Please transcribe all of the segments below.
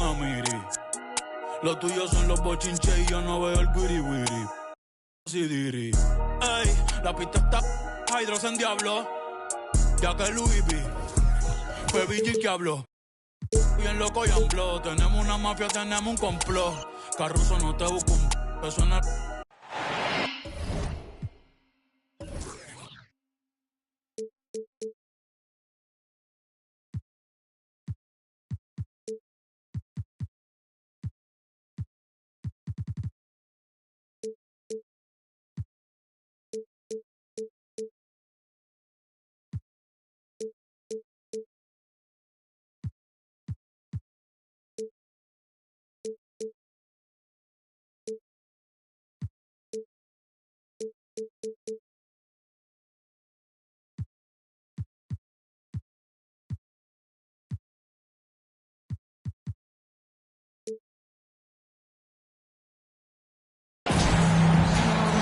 me miri. Lo tuyo son los bochinches y yo no veo el wiri wiri. Si diri. Ey, la pista está Hydros en diablo. Ya que Louis V fue G que habló. Bien loco y ampló. Tenemos una mafia, tenemos un complot. Carruso no te busco un persona.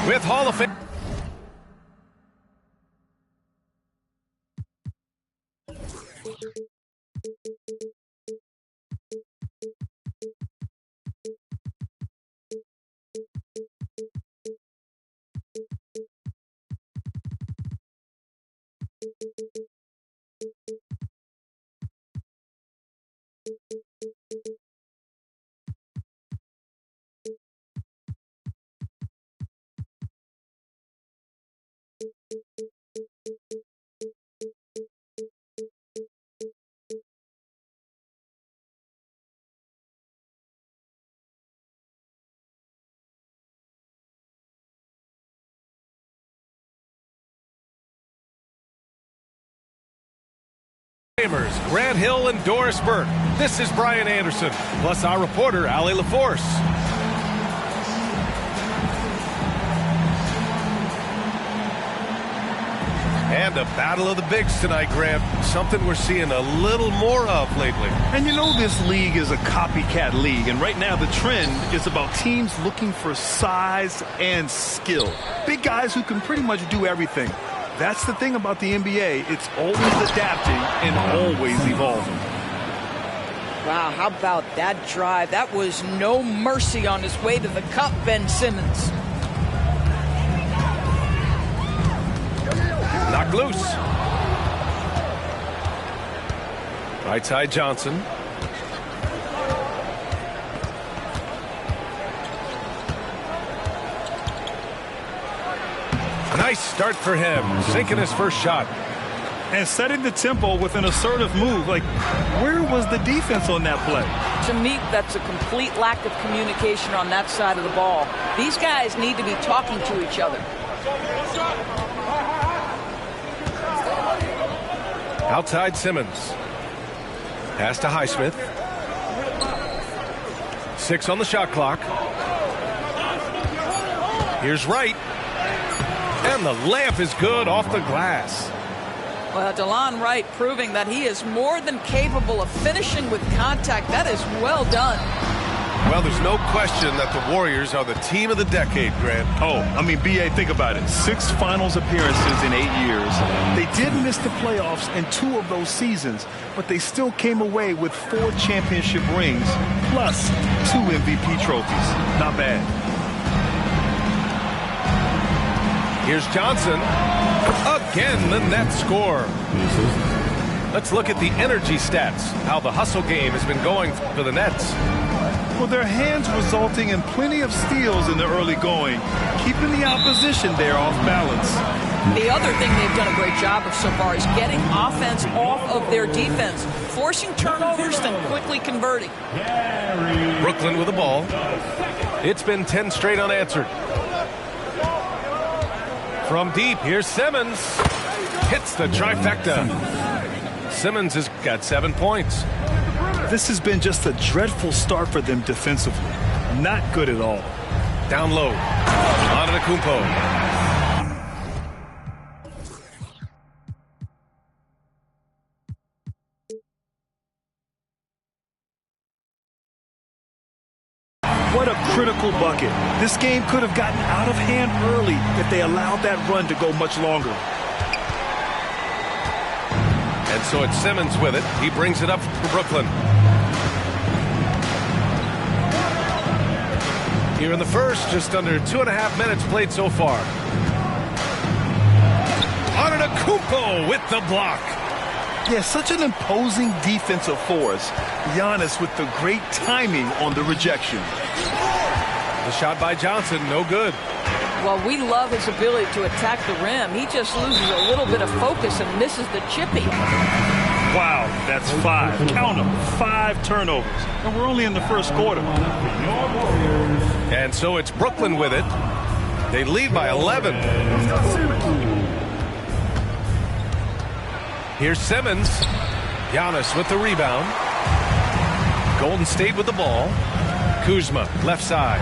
With Hall of Fame. Grant Hill and Doris Burke. This is Brian Anderson, plus our reporter, Allie LaForce. And a battle of the bigs tonight, Grant. Something we're seeing a little more of lately. And you know this league is a copycat league, and right now the trend is about teams looking for size and skill. Big guys who can pretty much do everything. That's the thing about the NBA. It's always adapting and always evolving. Wow, how about that drive? That was no mercy on his way to the cup, Ben Simmons. Knocked loose. Right side Johnson. Nice start for him, sinking his first shot. And setting the tempo with an assertive move. Like, where was the defense on that play? To me, that's a complete lack of communication on that side of the ball. These guys need to be talking to each other. Outside Simmons. Pass to Highsmith. 6 on the shot clock. Here's Wright. And the layup is good off the glass. Well, DeLon Wright proving that he is more than capable of finishing with contact. That is well done. Well, there's no question that the Warriors are the team of the decade, Grant. Oh, I mean, B.A., think about it. 6 finals appearances in 8 years. They did miss the playoffs in 2 of those seasons, but they still came away with 4 championship rings, plus 2 MVP trophies. Not bad. Here's Johnson. Again, the net score. Let's look at the energy stats, how the hustle game has been going for the Nets. Well, their hands resulting in plenty of steals in the early going, keeping the opposition there off balance. The other thing they've done a great job of so far is getting offense off of their defense, forcing turnovers, then quickly converting. Brooklyn with the ball. It's been 10 straight unanswered. From deep, here's Simmons. Hits the trifecta. Simmons has got 7 points. This has been just a dreadful start for them defensively. Not good at all. Down low. Antetokounmpo. What a critical bucket. This game could have gotten out of hand early if they allowed that run to go much longer. And so it's Simmons with it. He brings it up for Brooklyn. Here in the first, just under 2.5 minutes played so far. Antetokounmpo with the block. Yeah, such an imposing defensive force. Giannis with the great timing on the rejection. The shot by Johnson, no good. Well, we love his ability to attack the rim. He just loses a little bit of focus and misses the chippy. Wow, that's 5. Count them, 5 turnovers. And we're only in the first quarter. And so it's Brooklyn with it. They lead by 11. Here's Simmons. Giannis with the rebound. Golden State with the ball. Kuzma, left side.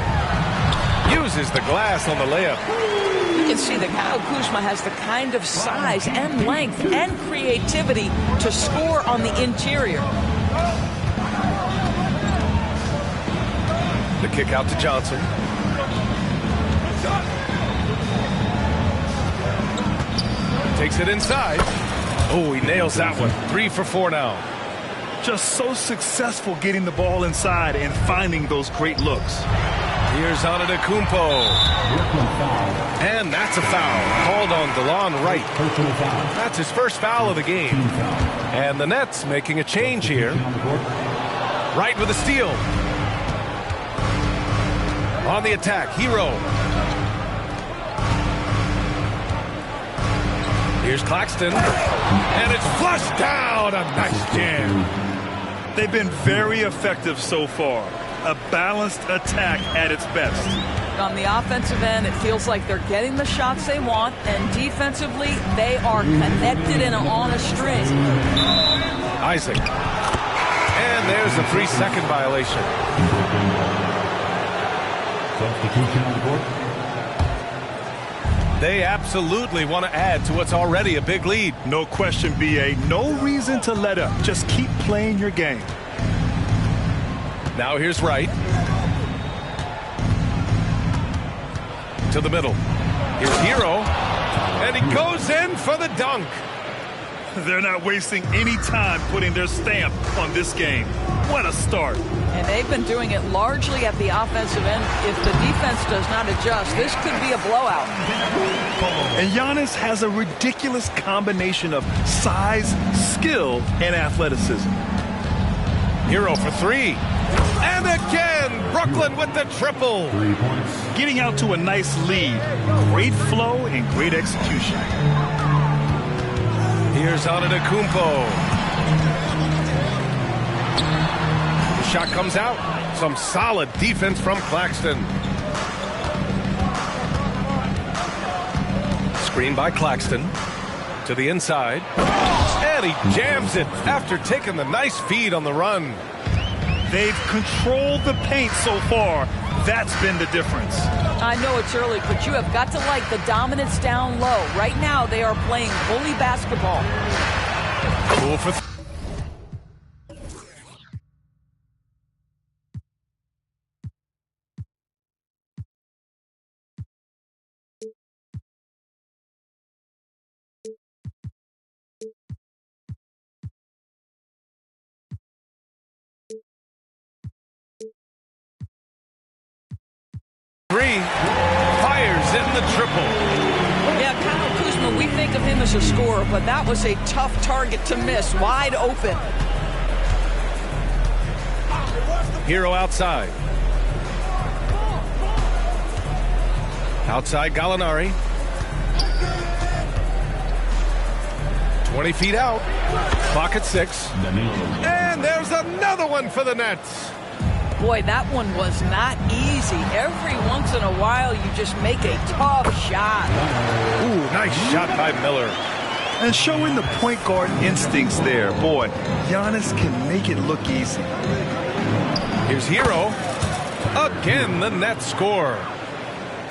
Uses the glass on the layup. You can see that Kyle Kuzma has the kind of size and length and creativity to score on the interior. The kick out to Johnson. Takes it inside. Oh, he nails that one. 3 for 4 now. Just so successful getting the ball inside and finding those great looks. Here's Antetokounmpo. And that's a foul. Called on DeLon Wright. That's his first foul of the game. And the Nets making a change here. Wright with a steal. On the attack, Hero. Here's Claxton. And it's flushed down. A nice jam. They've been very effective so far. A balanced attack at its best. On the offensive end, it feels like they're getting the shots they want, and defensively, they are connected and on a string. Isaac. And there's a 3-second violation. Substitution on the court. They absolutely want to add to what's already a big lead. No question, B.A. No reason to let up. Just keep playing your game. Now here's Wright. To the middle. Here's Hero. And he goes in for the dunk. They're not wasting any time putting their stamp on this game. What a start. And they've been doing it largely at the offensive end. If the defense does not adjust, this could be a blowout. And Giannis has a ridiculous combination of size, skill, and athleticism. Hero for 3. And again, Brooklyn with the triple. 3 points. Getting out to a nice lead. Great flow and great execution. Here's Antetokounmpo. The shot comes out. Some solid defense from Claxton. Screen by Claxton. To the inside. And he jams it after taking the nice feed on the run. They've controlled the paint so far. That's been the difference. I know it's early, but you have got to like the dominance down low. Right now, they are playing bully basketball. Cool for fires in the triple. Yeah, Kyle Kuzma, we think of him as a scorer, but that was a tough target to miss, wide open. Hero outside. Outside Gallinari. 20 feet out. Clock at 6. And there's another one for the Nets. Boy, that one was not easy. Every once in a while, you just make a tough shot. Ooh, nice shot by Miller. And showing the point guard instincts there. Boy, Giannis can make it look easy. Here's Hero. Again, the Nets score.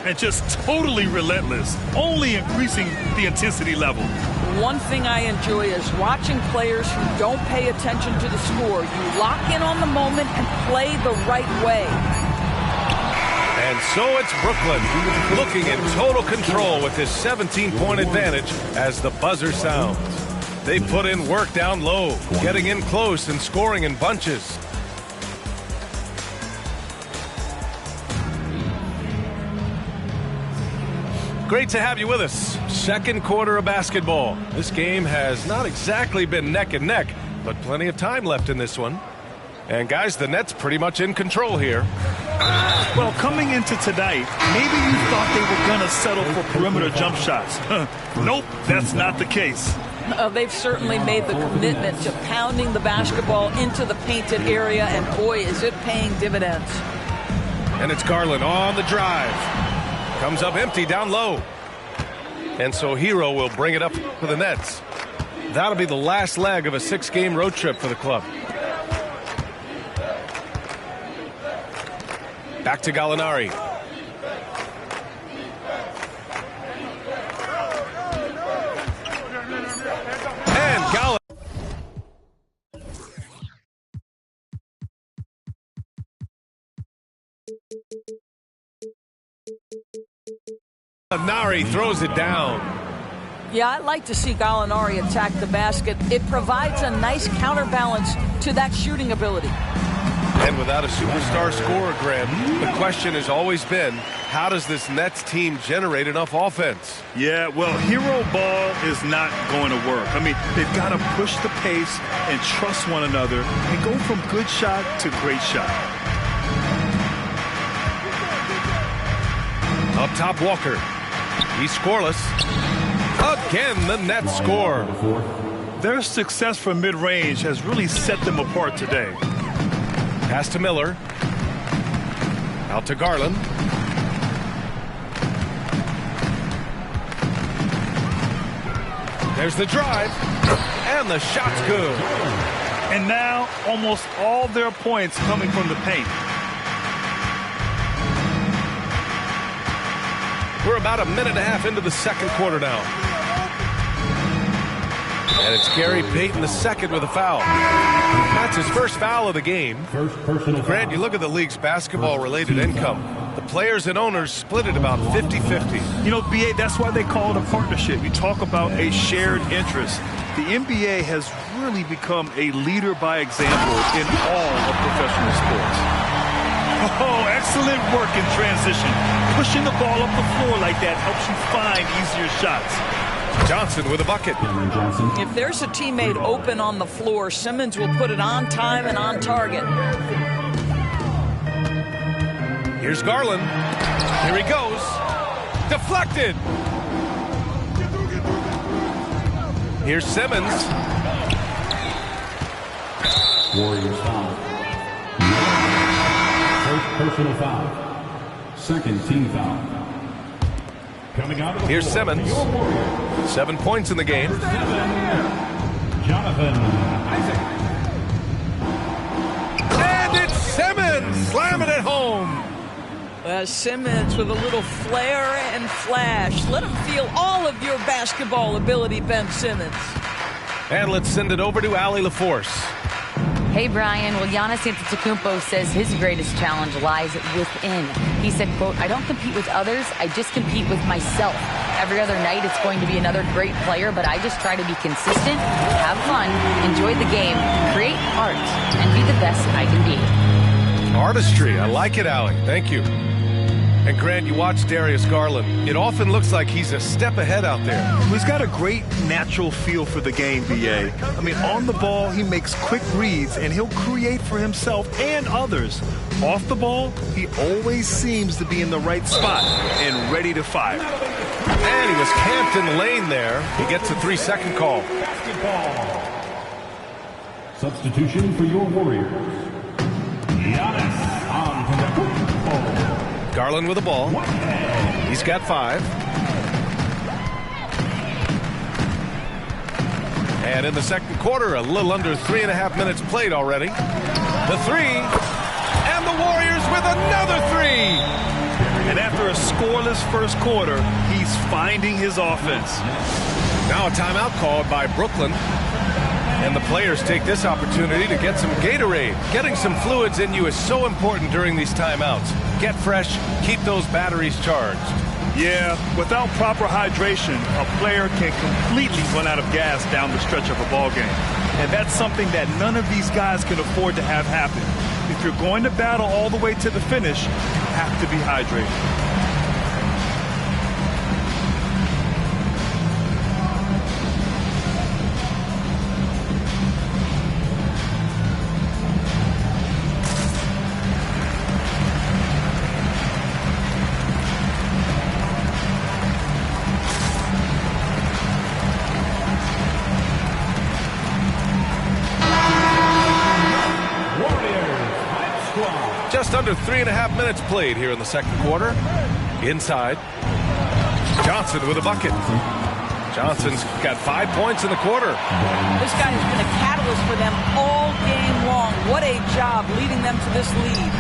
And just totally relentless, only increasing the intensity level. One thing I enjoy is watching players who don't pay attention to the score. You lock in on the moment and play the right way. And so it's Brooklyn looking in total control with this 17-point advantage as the buzzer sounds. They put in work down low, getting in close and scoring in bunches. Great to have you with us. Second quarter of basketball. This game has not exactly been neck and neck, but plenty of time left in this one. And guys, the Nets pretty much in control here. Well, coming into tonight, maybe you thought they were going to settle for perimeter jump shots. Nope, that's not the case. They've certainly made the commitment to pounding the basketball into the painted area, and boy, is it paying dividends. And it's Garland on the drive. Comes up empty down low. And so Hero will bring it up for the Nets. That'll be the last leg of a 6-game road trip for the club. Back to Gallinari. And Gallinari throws it down. Yeah, I'd like to see Gallinari attack the basket. It provides a nice counterbalance to that shooting ability. And without a superstar scorer, Graham, the question has always been, how does this Nets team generate enough offense? Yeah, well, hero ball is not going to work. I mean, they've got to push the pace and trust one another and go from good shot to great shot. Up top, Walker. He's scoreless. Again, the Nets score. Their success from mid-range has really set them apart today. Pass to Miller. Out to Garland. There's the drive. And the shot's good. And now almost all their points coming from the paint. We're about a minute and a half into the second quarter now. And it's Gary Payton II with a foul. That's his first foul of the game. Grant, you look at the league's basketball-related income. The players and owners split it about 50-50. You know, BA, that's why they call it a partnership. You talk about a shared interest. The NBA has really become a leader by example in all of professional sports. Oh, excellent work in transition. Pushing the ball up the floor like that helps you find easier shots. Johnson with a bucket. If there's a teammate open on the floor, Simmons will put it on time and on target. Here's Garland. Here he goes. Deflected. Here's Simmons. Warriors foul. First personal foul. Second team foul. Coming out of the Here's floor, Simmons. 7 points in the game. Jonathan Isaac. And it's Simmons slamming it home. Simmons with a little flair and flash. Let him feel all of your basketball ability, Ben Simmons. And let's send it over to Allie LaForce. Hey, Brian. Well, Giannis Antetokounmpo says his greatest challenge lies within. He said, quote, I don't compete with others. I just compete with myself. Every other night it's going to be another great player, but I just try to be consistent, have fun, enjoy the game, create art, and be the best I can be. Artistry. I like it, Allie. Thank you. And Grant, you watch Darius Garland. It often looks like he's a step ahead out there. He's got a great natural feel for the game, BA. I mean, on the ball, he makes quick reads, and he'll create for himself and others. Off the ball, he always seems to be in the right spot and ready to fire. And he was camped in the lane there. He gets a 3-second call. Substitution for your Warriors. Giannis Antetokounmpo. Garland with the ball. He's got 5. And in the second quarter, a little under 3.5 minutes played already. The 3. And the Warriors with another 3. And after a scoreless first quarter, he's finding his offense. Now a timeout called by Brooklyn. And the players take this opportunity to get some Gatorade. Getting some fluids in you is so important during these timeouts. Get fresh, keep those batteries charged. Yeah, without proper hydration, a player can completely run out of gas down the stretch of a ball game. And that's something that none of these guys can afford to have happen. If you're going to battle all the way to the finish, you have to be hydrated. Just under 3.5 minutes played here in the second quarter. Inside. Johnson with a bucket. Johnson's got 5 points in the quarter. This guy has been a catalyst for them all game long. What a job leading them to this lead.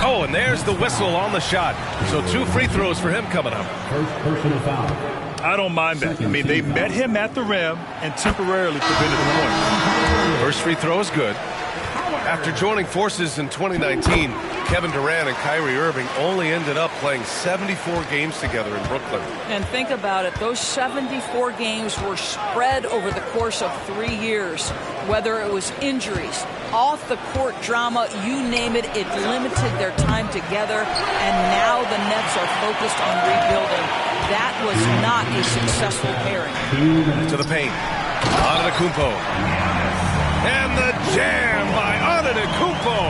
Oh, and there's the whistle on the shot. So 2 free throws for him coming up. First personal foul. I don't mind that. I mean, they met him at the rim and temporarily prevented the point. First free throw is good. After joining forces in 2019, Kevin Durant and Kyrie Irving only ended up playing 74 games together in Brooklyn. And think about it, those 74 games were spread over the course of 3 years. Whether it was injuries, off-the-court drama, you name it, it limited their time together. And now the Nets are focused on rebuilding. That was not a successful pairing. To the paint. Antetokounmpo. And the jam by Antetokounmpo.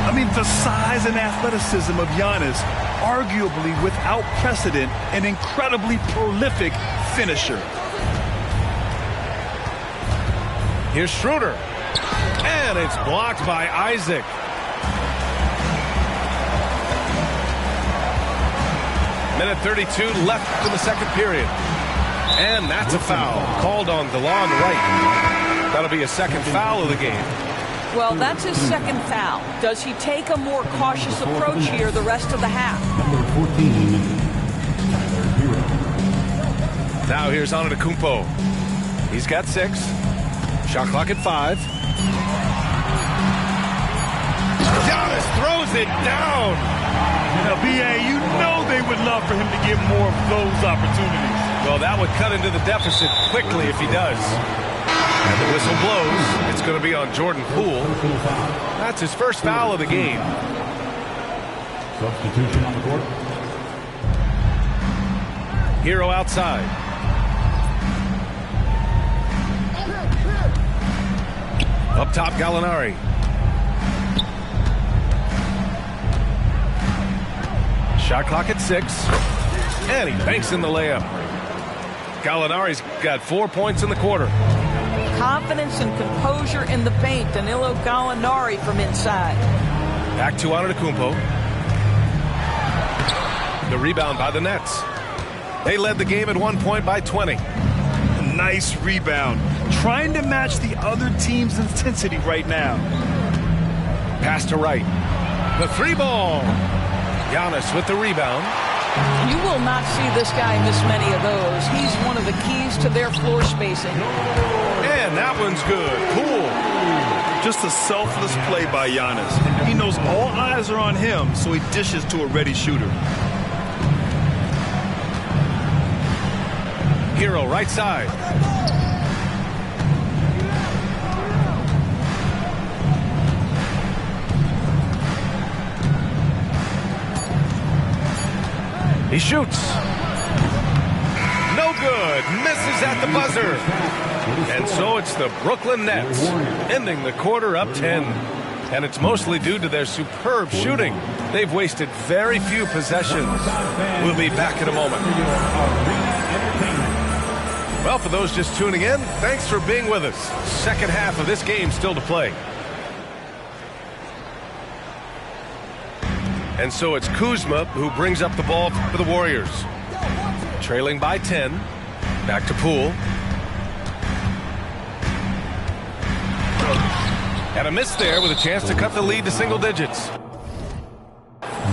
I mean, the size and athleticism of Giannis, arguably without precedent, an incredibly prolific finisher. Here's Schroeder. And it's blocked by Isaac. Minute 32 left in the second period. And that's a foul called on DeLon Wright. That'll be a second foul of the game. Well, that's his second foul. Does he take a more cautious approach here the rest of the half? Number 14, Now here's Antetokounmpo. He's got 6. Shot clock at 5. Giannis throws it down. Now, B.A., you know they would love for him to get more of those opportunities. Well, that would cut into the deficit quickly if he does. And the whistle blows. It's going to be on Jordan Poole. That's his first foul of the game. substitution on the court. Hero outside. Up top, Gallinari. Shot clock at 6. And he banks in the layup. Gallinari's got 4 points in the quarter. Confidence and composure in the paint. Danilo Gallinari from inside. Back to Antetokounmpo. The rebound by the Nets. They led the game at 1 point by 20. Nice rebound. Trying to match the other team's intensity right now. Pass to Wright. The 3-ball. Giannis with the rebound. You will not see this guy miss many of those. He's one of the keys to their floor spacing. And that one's good. Poole. Just a selfless play by Giannis. He knows all eyes are on him, so he dishes to a ready shooter. Hero right side. He shoots. No good. Misses at the buzzer. And so it's the Brooklyn Nets ending the quarter up 10. And it's mostly due to their superb shooting. They've wasted very few possessions. We'll be back in a moment. Well, for those just tuning in, thanks for being with us. Second half of this game still to play. And so it's Kuzma who brings up the ball for the Warriors. Trailing by 10. Back to Poole. And a miss there with a chance to cut the lead to single digits.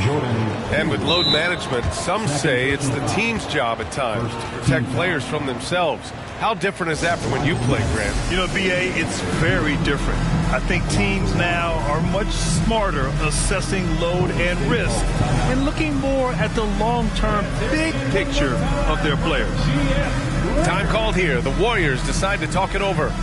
Jordan. And with load management, some say it's the team's job at times to protect players from themselves. How different is that from when you played, Grant? You know, B.A., it's very different. I think teams now are much smarter assessing load and risk and looking more at the long-term big picture of their players. Time called here. The Warriors decide to talk it over.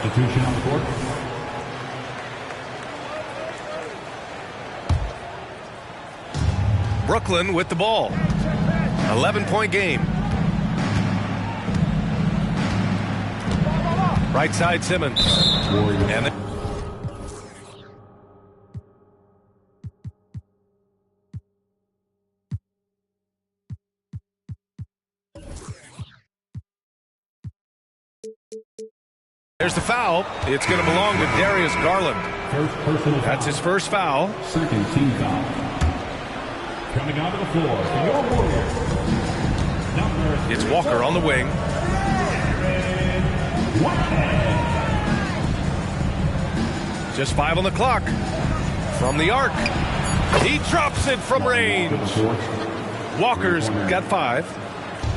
Substitution on the court. Brooklyn with the ball. 11-point game. Right side Simmons. And there's the foul. It's going to belong to Darius Garland. That's his first foul. Second team foul. Coming onto the floor for your Warriors. It's Walker on the wing. Just 5 on the clock. From the arc. He drops it from range. Walker's got 5.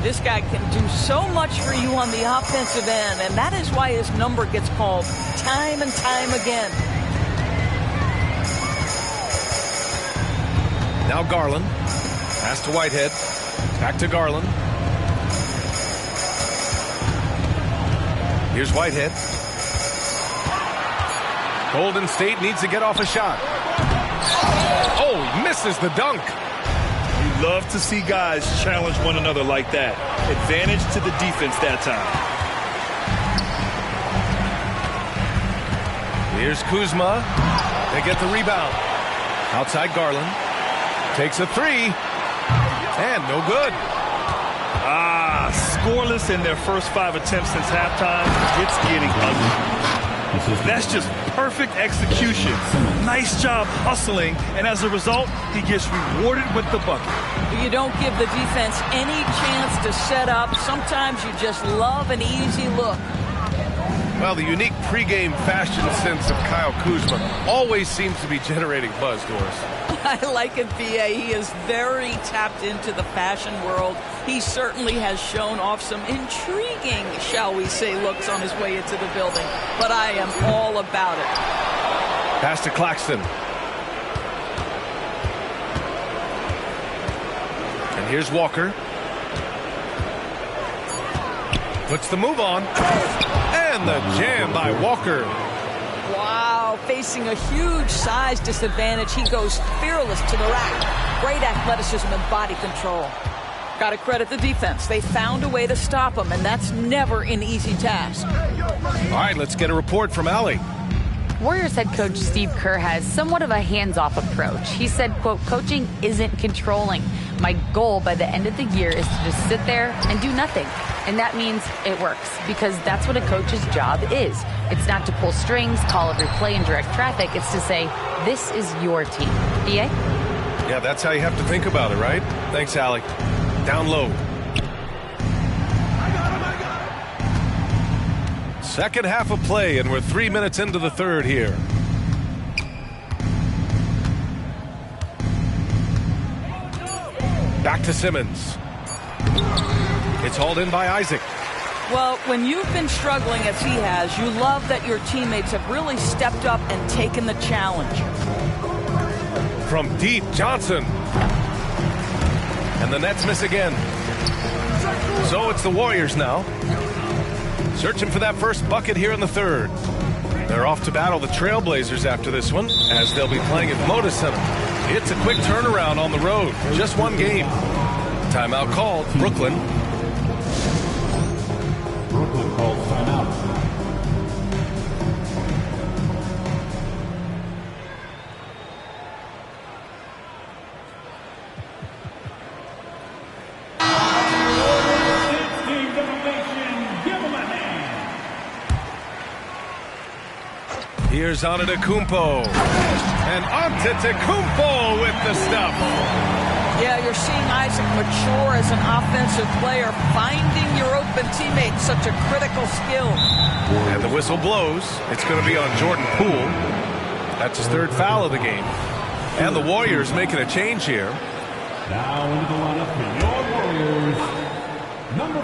This guy can do so much for you on the offensive end, and that is why his number gets called time and time again. Now Garland. Pass to Whitehead. Back to Garland. Here's Whitehead. Golden State needs to get off a shot. Oh, he misses the dunk. You love to see guys challenge one another like that. Advantage to the defense that time. Here's Kuzma. They get the rebound. Outside Garland. Takes a 3. And no good. Scoreless in their first 5 attempts since halftime. It's getting ugly. That's just perfect execution. Nice job hustling, and as a result, he gets rewarded with the bucket. You don't give the defense any chance to set up. Sometimes you just love an easy look. Well, the unique pregame fashion sense of Kyle Kuzma always seems to be generating buzz, Doris. I like it, B.A. He is very tapped into the fashion world. He certainly has shown off some intriguing, shall we say, looks on his way into the building. But I am all about it. Pass to Claxton. And here's Walker. Puts the move on. And the jam by Walker. Wow, facing a huge size disadvantage. He goes fearless to the rack. Great athleticism and body control. Got to credit the defense. They found a way to stop him, and that's never an easy task. All right, let's get a report from Allie. Warriors head coach Steve Kerr has somewhat of a hands-off approach. He said, quote, coaching isn't controlling. My goal by the end of the year is to just sit there and do nothing. And that means it works, because that's what a coach's job is. It's not to pull strings, call every play, and direct traffic. It's to say, this is your team. B.A.? Yeah, that's how you have to think about it, right? Thanks, Allie. Down low. Second half of play, and we're 3 minutes into the third here. Back to Simmons. It's hauled in by Isaac. Well, when you've been struggling as he has, you love that your teammates have really stepped up and taken the challenge. From deep, Johnson. And the Nets miss again. So it's the Warriors now. Searching for that first bucket here in the third. They're off to battle the Trailblazers after this one, as they'll be playing at Moda Center. It's a quick turnaround on the road. Just one game. Timeout called. Brooklyn. Brooklyn calls timeout. Here's Antetokounmpo. And Antetokounmpo with the stuff. Yeah, you're seeing Isaac mature as an offensive player, finding your open teammate, such a critical skill. And the whistle blows. It's going to be on Jordan Poole. That's his third foul of the game. And the Warriors making a change here. Now into the lineup for your Warriors, number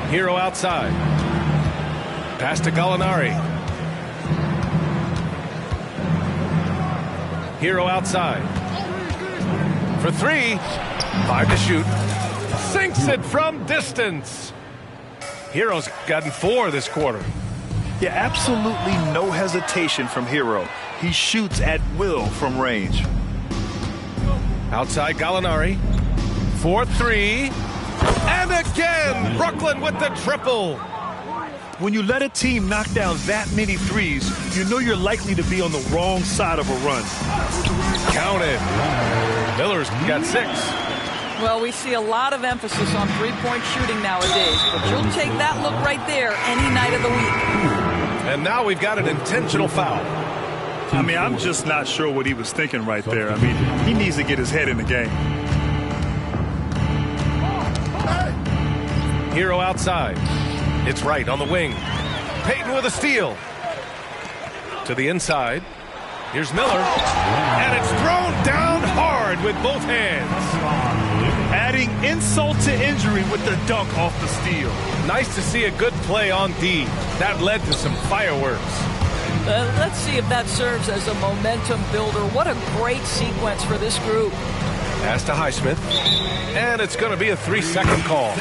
5. Hero outside. Pass to Gallinari. Hero outside. For 3. 5 to shoot. Sinks it from distance. Hero's gotten 4 this quarter. Yeah, absolutely no hesitation from Hero. He shoots at will from range. Outside Gallinari. 4-3. And again, Brooklyn with the triple. When you let a team knock down that many threes, you know you're likely to be on the wrong side of a run. Counted. Miller's got 6. Well, we see a lot of emphasis on three-point shooting nowadays, but you'll take that look right there any night of the week. And now we've got an intentional foul. I mean, I'm just not sure what he was thinking right there. I mean, he needs to get his head in the game. Hero outside. It's right on the wing. Payton with a steal. To the inside. Here's Miller. And it's thrown down hard with both hands. Adding insult to injury with the dunk off the steal. Nice to see a good play on D. That led to some fireworks. Let's see if that serves as a momentum builder. What a great sequence for this group. Pass to Highsmith. And it's going to be a 3-second call.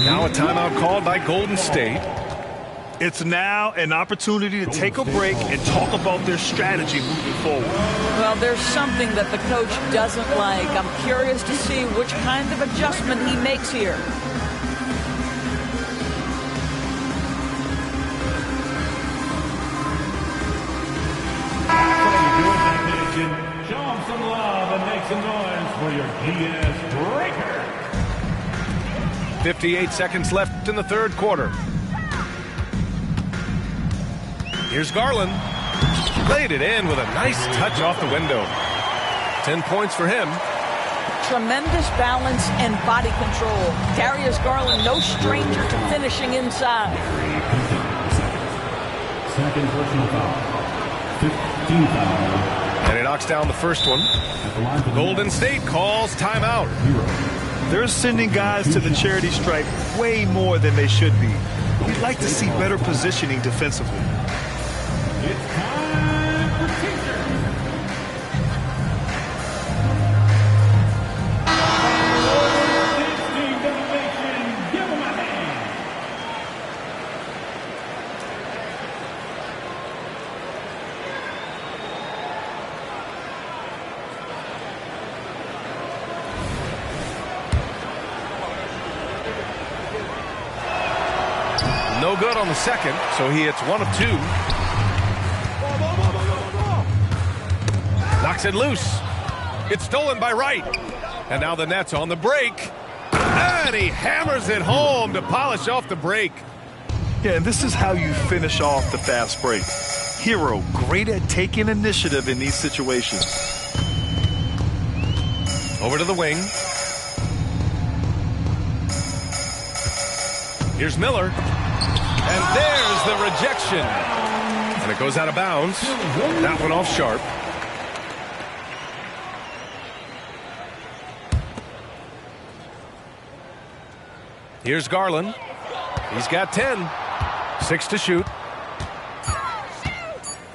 Now a timeout called by Golden State. It's now an opportunity to take a break and talk about their strategy moving forward. Well, there's something that the coach doesn't like. I'm curious to see which kind of adjustment he makes here. Show them some love and make some noise for your GS Breaker. 58 seconds left in the third quarter. Here's Garland. Laid it in with a nice touch off the window. 10 points for him. Tremendous balance and body control. Darius Garland, no stranger to finishing inside. Second personal foul. 15 foul. And he knocks down the first one. Golden State calls timeout. They're sending guys to the charity stripe way more than they should be. We'd like to see better positioning defensively. It's time for teacher. Give him a hand. No good on the second, so he hits 1 of 2. Knocks it loose. It's stolen by Wright. And now the Nets on the break. And he hammers it home to polish off the break. Yeah, and this is how you finish off the fast break. Hero, great at taking initiative in these situations. Over to the wing. Here's Miller. And there's the rejection. And it goes out of bounds. That one off sharp. Here's Garland. He's got 10. 6 to shoot.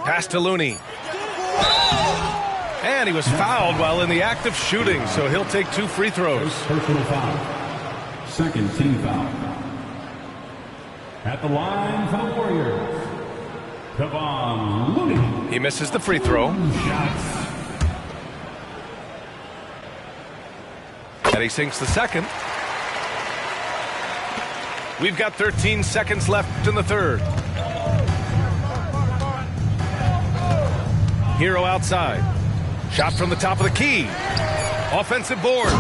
Pass to Looney. And he was fouled while in the act of shooting, so he'll take 2 free throws. Personal foul. Second team foul. At the line for the Warriors, Kevon Looney. He misses the free throw. Shots. And he sinks the second. We've got 13 seconds left in the third. Hero outside. Shot from the top of the key. Offensive board.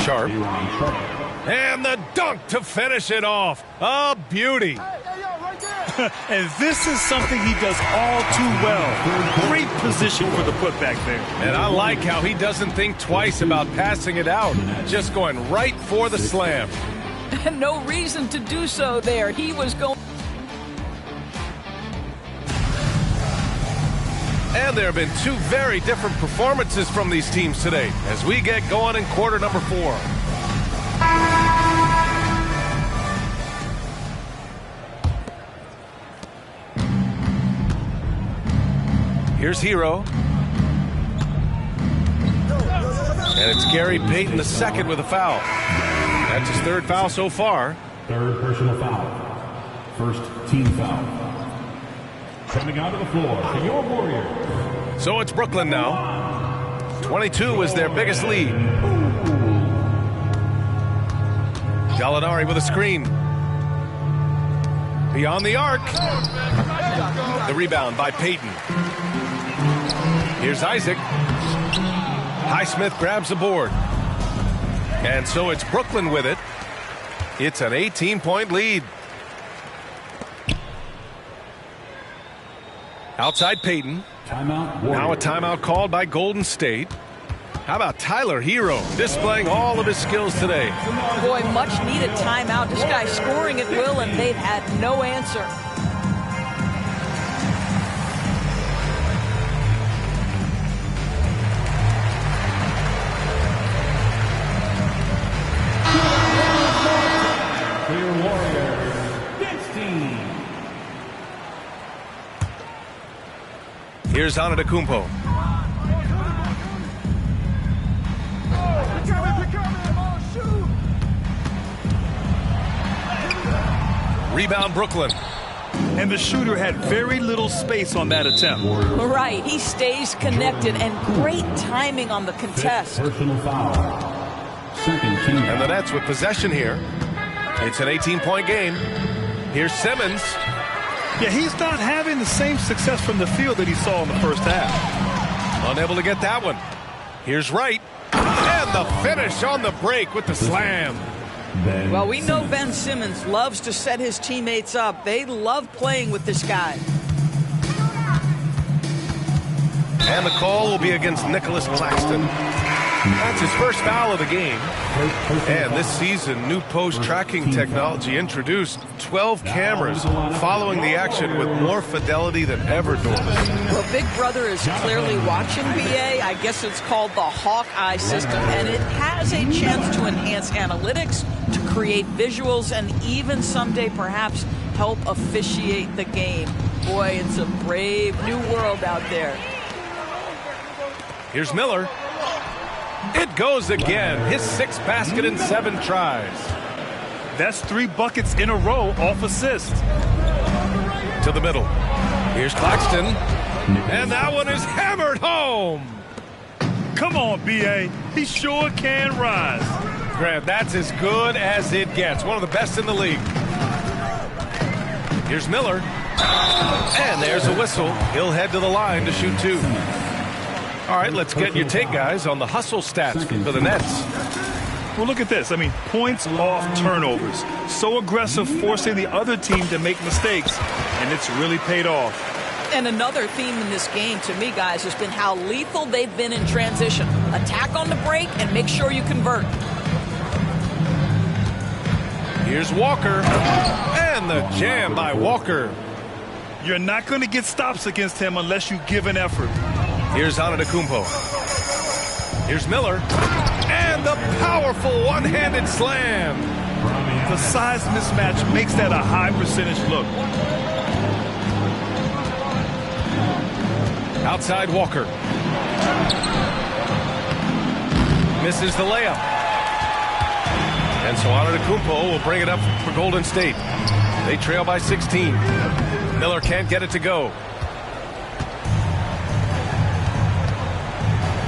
Sharp. And the dunk to finish it off. A beauty. And this is something he does all too well. Great position for the putback there. And I like how he doesn't think twice about passing it out. Just going right for the slam. No reason to do so there. He was going. And there have been 2 very different performances from these teams today as we get going in quarter number 4. Here's Hero. And it's Gary Payton II with a foul. That's his third foul so far. Third personal foul. First team foul. Coming onto the floor for your Warriors. So it's Brooklyn now. 22 is their biggest lead. Gallinari with a screen. Beyond the arc. The rebound by Payton. Here's Isaac. Highsmith grabs the board. And so it's Brooklyn with it. It's an 18-point lead. Outside Payton. Timeout. Now a timeout called by Golden State. How about Tyler Hero displaying all of his skills today? Boy, much needed timeout. This guy's scoring at will, and they've had no answer. For your Warriors, 16. Here's Antetokounmpo. Rebound Brooklyn. And the shooter had very little space on that attempt. Right, he stays connected, and great timing on the contest. Personal foul. Second team And the Nets with possession here. It's an 18-point game. Here's Simmons. Yeah, he's not having the same success from the field that he saw in the first half. Unable to get that one. Here's Wright. And the finish on the break with the slam. Well, we know Ben Simmons loves to set his teammates up. They love playing with this guy. And the call will be against Nicholas Claxton. That's his first foul of the game. And this season, new post tracking technology introduced 12 cameras following the action with more fidelity than ever, Norris. Well, Big Brother is clearly watching BA. I guess it's called the Hawkeye system, and it has a chance to enhance analytics, to create visuals, and even someday perhaps help officiate the game. Boy, it's a brave new world out there. Here's Miller. It goes again. His 6th basket in 7 tries. That's 3 buckets in a row off assist. To the middle. Here's Claxton. And that one is hammered home. Come on, B.A. He sure can rise. Grant, that's as good as it gets. One of the best in the league. Here's Miller. And there's a whistle. He'll head to the line to shoot 2. All right, let's get your take, guys, on the hustle stats for the Nets. Well, look at this. I mean, points off turnovers. So aggressive, forcing the other team to make mistakes, and it's really paid off. And another theme in this game, to me, guys, has been how lethal they've been in transition. Attack on the break and make sure you convert. Here's Walker. And the jam by Walker. You're not going to get stops against him unless you give an effort. Here's Antetokounmpo. Here's Miller. And the powerful one-handed slam. The size mismatch makes that a high percentage look. Outside Walker. Misses the layup. And so Antetokounmpo will bring it up for Golden State. They trail by 16. Miller can't get it to go.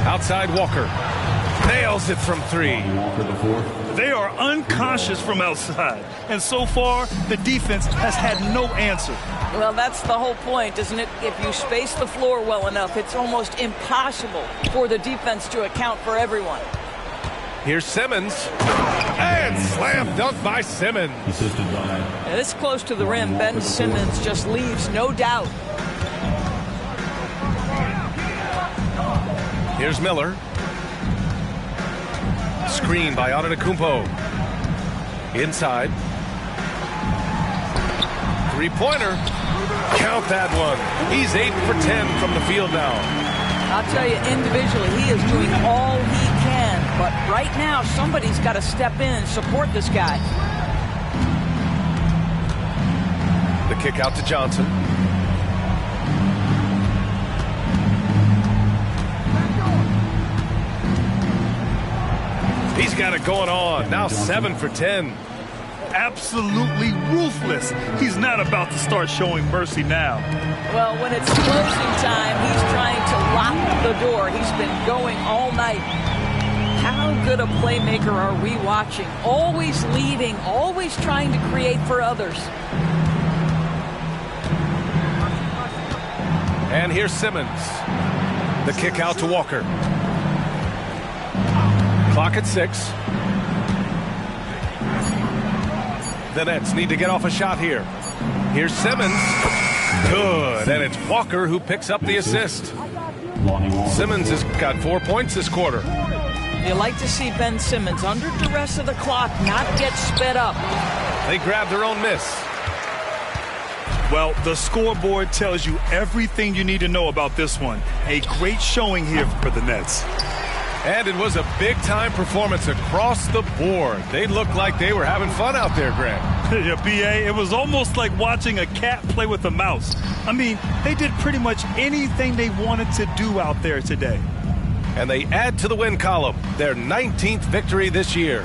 Outside Walker. Nails it from 3. They are unconscious from outside. And so far, the defense has had no answer. Well, that's the whole point, isn't it? If you space the floor well enough, it's almost impossible for the defense to account for everyone. Here's Simmons. And slam dunk by Simmons. This close to the rim, Ben Simmons just leaves no doubt. Here's Miller. Screen by Antetokounmpo. Inside. Three-pointer. Count that one. He's 8 for 10 from the field now. I'll tell you, individually, he is doing all he can. But right now, somebody's got to step in and support this guy. The kick out to Johnson. He's got it going on. Now 7 for 10. Absolutely ruthless. He's not about to start showing mercy now. Well, when it's closing time, he's trying to lock the door. He's been going all night. How good a playmaker are we watching? Always leading, always trying to create for others. And here's Simmons. The kick out to Walker. Clock at 6. The Nets need to get off a shot here. Here's Simmons. Good. And it's Walker who picks up the assist. Simmons has got 4 points this quarter. You like to see Ben Simmons under duress of the clock not get sped up. They grab their own miss. Well, the scoreboard tells you everything you need to know about this one. A great showing here for the Nets. And it was a big-time performance across the board. They looked like they were having fun out there, Grant. Yeah, B.A., it was almost like watching a cat play with a mouse. I mean, they did pretty much anything they wanted to do out there today. And they add to the win column, their 19th victory this year.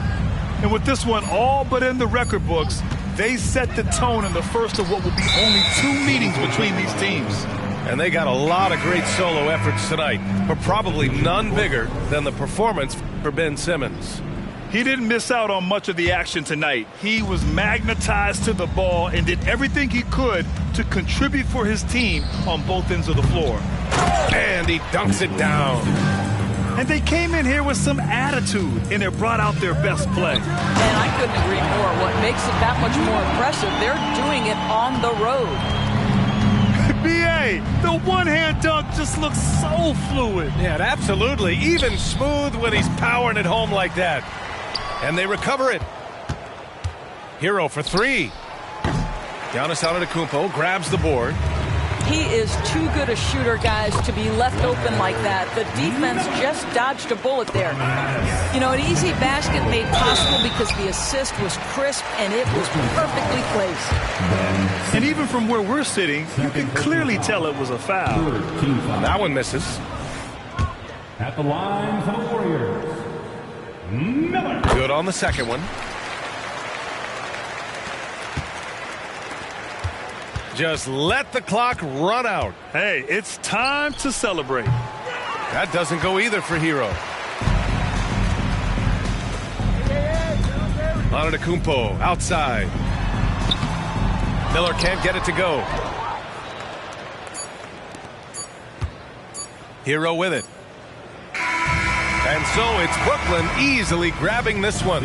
And with this one all but in the record books, they set the tone in the first of what will be only 2 meetings between these teams. And they got a lot of great solo efforts tonight, but probably none bigger than the performance for Ben Simmons. He didn't miss out on much of the action tonight. He was magnetized to the ball and did everything he could to contribute for his team on both ends of the floor. And he dunks it down. And they came in here with some attitude, and it brought out their best play. And I couldn't agree more. What makes it that much more impressive, they're doing it on the road. B.A., the one-hand dunk just looks so fluid. Yeah, absolutely. Even smooth when he's powering it home like that. And they recover it. Hero for 3. Giannis Antetokounmpo grabs the board. He is too good a shooter, guys, to be left open like that. The defense just dodged a bullet there. You know, an easy basket made possible because the assist was crisp and it was perfectly placed. And even from where we're sitting, you can clearly tell it was a foul. That one misses. At the line for the Warriors, Miller. Good on the second one. Just let the clock run out. Hey, it's time to celebrate. That doesn't go either for Hero. Antetokounmpo outside. Miller can't get it to go. Hero with it. And so it's Brooklyn easily grabbing this one.